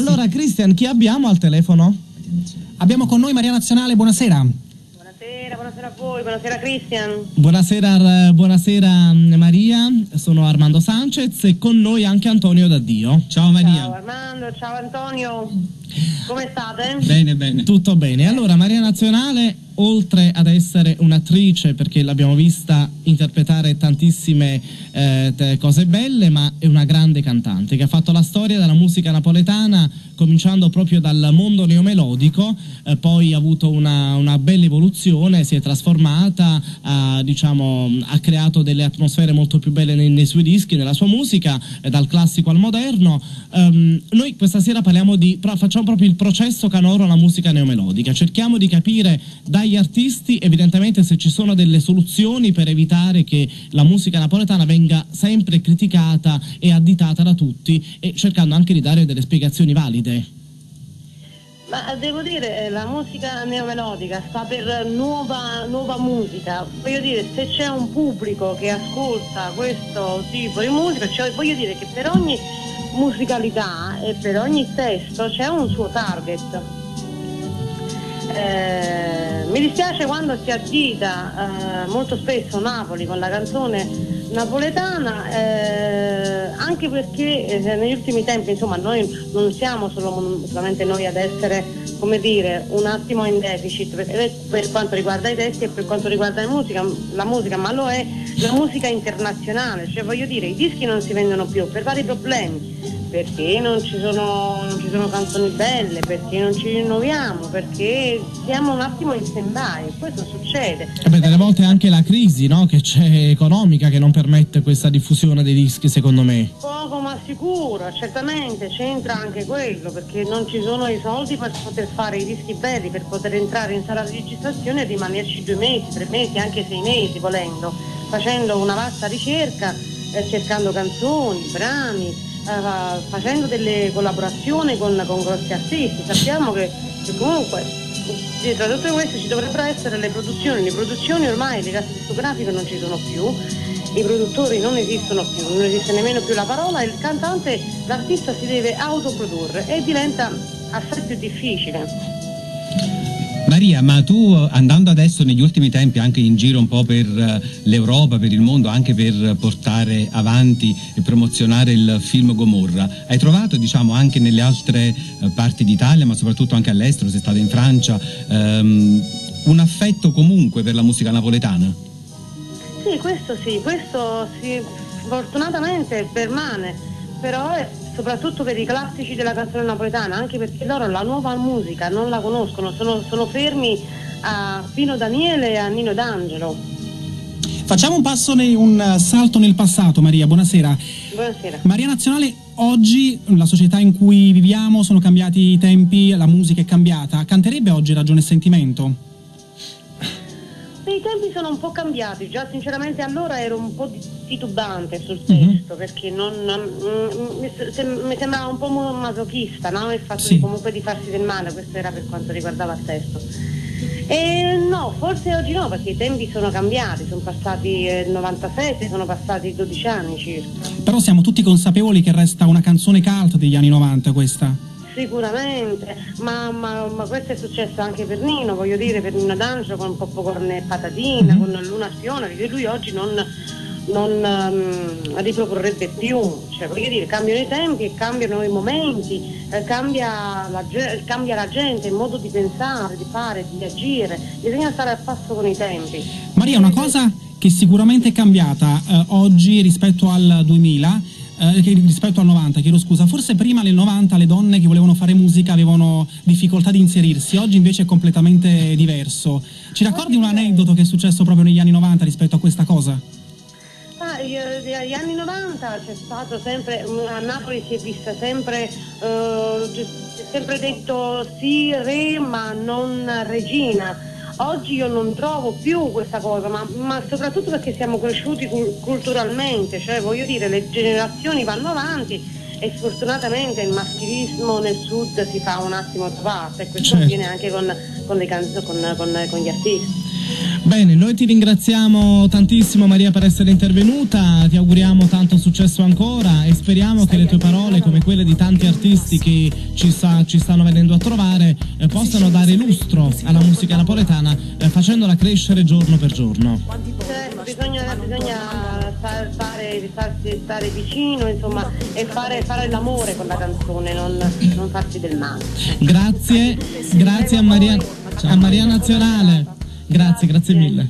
Allora, Christian, chi abbiamo al telefono? Abbiamo con noi Maria Nazionale, buonasera. Buonasera a voi, buonasera Christian. Buonasera Maria, sono Armando Sanchez e con noi anche Antonio D'Addio. Ciao Maria. Ciao Armando, ciao Antonio, come state? Bene, bene. Tutto bene. Allora, Maria Nazionale, oltre ad essere un'attrice, perché l'abbiamo vista interpretare tantissime cose belle, ma è una grande cantante che ha fatto la storia della musica napoletana, cominciando proprio dal mondo neomelodico, poi ha avuto una bella evoluzione, si è trasformata, ha creato delle atmosfere molto più belle nei suoi dischi, nella sua musica, dal classico al moderno. Noi questa sera facciamo proprio il processo canoro alla musica neomelodica, cerchiamo di capire dagli artisti evidentemente se ci sono delle soluzioni per evitare che la musica napoletana venga sempre criticata e additata da tutti, e cercando anche di dare delle spiegazioni valide. Ma devo dire, la musica neomelodica sta per nuova musica. Voglio dire, se c'è un pubblico che ascolta questo tipo di musica, cioè voglio dire che per ogni musicalità e per ogni testo c'è un suo target. Mi dispiace quando si addita molto spesso Napoli con la canzone napoletana, anche perché negli ultimi tempi, insomma, noi non siamo solamente noi ad essere, come dire, un attimo in deficit per quanto riguarda i testi e per quanto riguarda la musica, ma lo è la musica internazionale, cioè voglio dire, i dischi non si vendono più per vari problemi, perché non ci sono canzoni belle, perché non ci rinnoviamo, perché siamo un attimo in stand-by, questo succede. Delle volte anche la crisi, no? Che c'è economica che non permette questa diffusione dei dischi, secondo me. Poco ma sicuro, certamente c'entra anche quello, perché non ci sono i soldi per poter fare i dischi belli, per poter entrare in sala di registrazione e rimanerci 2 mesi, 3 mesi, anche 6 mesi volendo, facendo una vasta ricerca, cercando canzoni, brani, facendo delle collaborazioni con grossi artisti. Sappiamo che comunque dietro a tutto questo ci dovrebbero essere le produzioni ormai le case discografiche non ci sono più, i produttori non esistono più, non esiste nemmeno più la parola, il cantante, l'artista si deve autoprodurre e diventa assai più difficile. Maria, ma tu, andando adesso negli ultimi tempi anche in giro un po' per l'Europa, per il mondo, anche per portare avanti e promozionare il film Gomorra, hai trovato, diciamo, anche nelle altre parti d'Italia, ma soprattutto anche all'estero, sei stata in Francia, un affetto comunque per la musica napoletana? Sì, questo fortunatamente permane, però è soprattutto per i classici della canzone napoletana, anche perché loro la nuova musica non la conoscono, sono fermi a Pino Daniele e a Nino D'Angelo. Facciamo un salto nel passato, Maria, buonasera. Buonasera. Maria Nazionale, oggi la società in cui viviamo, sono cambiati i tempi, la musica è cambiata, canterebbe oggi Ragione e Sentimento? I tempi sono un po' cambiati, già sinceramente allora ero un po' titubante sul testo, perché mi sembrava un po' masochista, no? Il fatto comunque di farsi del male, questo era per quanto riguardava il testo. E no, forse oggi no, perché i tempi sono cambiati, sono passati il 97, sono passati 12 anni circa. Però siamo tutti consapevoli che resta una canzone cult degli anni 90 questa. Sicuramente, ma questo è successo anche per Nino, voglio dire, per Nino D'Angelo con Popcorn e Patatina, con Luna Spiona, che lui oggi non riproporrebbe più, cioè voglio dire, cambiano i tempi e cambiano i momenti, cambia la gente, il modo di pensare, di fare, di agire, bisogna stare al passo con i tempi. Maria, una cosa che sicuramente è cambiata oggi rispetto al 2000, rispetto al 90, chiedo scusa, forse prima nel 90 le donne che volevano fare musica avevano difficoltà di inserirsi, oggi invece è completamente diverso. Ci racconti un aneddoto che è successo proprio negli anni 90 rispetto a questa cosa? Negli anni 90 c'è stato sempre, a Napoli si è vista sempre, si è sempre detto sì re ma non regina. Oggi io non trovo più questa cosa, ma soprattutto perché siamo cresciuti culturalmente, cioè voglio dire, le generazioni vanno avanti e sfortunatamente il maschilismo nel sud si fa un attimo da parte, e questo avviene anche con le canzoni, con gli artisti. Bene, noi ti ringraziamo tantissimo Maria per essere intervenuta, ti auguriamo tanto successo ancora e speriamo che le tue parole, come quelle di tanti artisti che ci stanno venendo a trovare, possano dare lustro alla musica napoletana, facendola crescere giorno per giorno. Bisogna stare vicino, insomma, e fare l'amore con la canzone, non farsi del male. Grazie a Maria Nazionale. Grazie mille.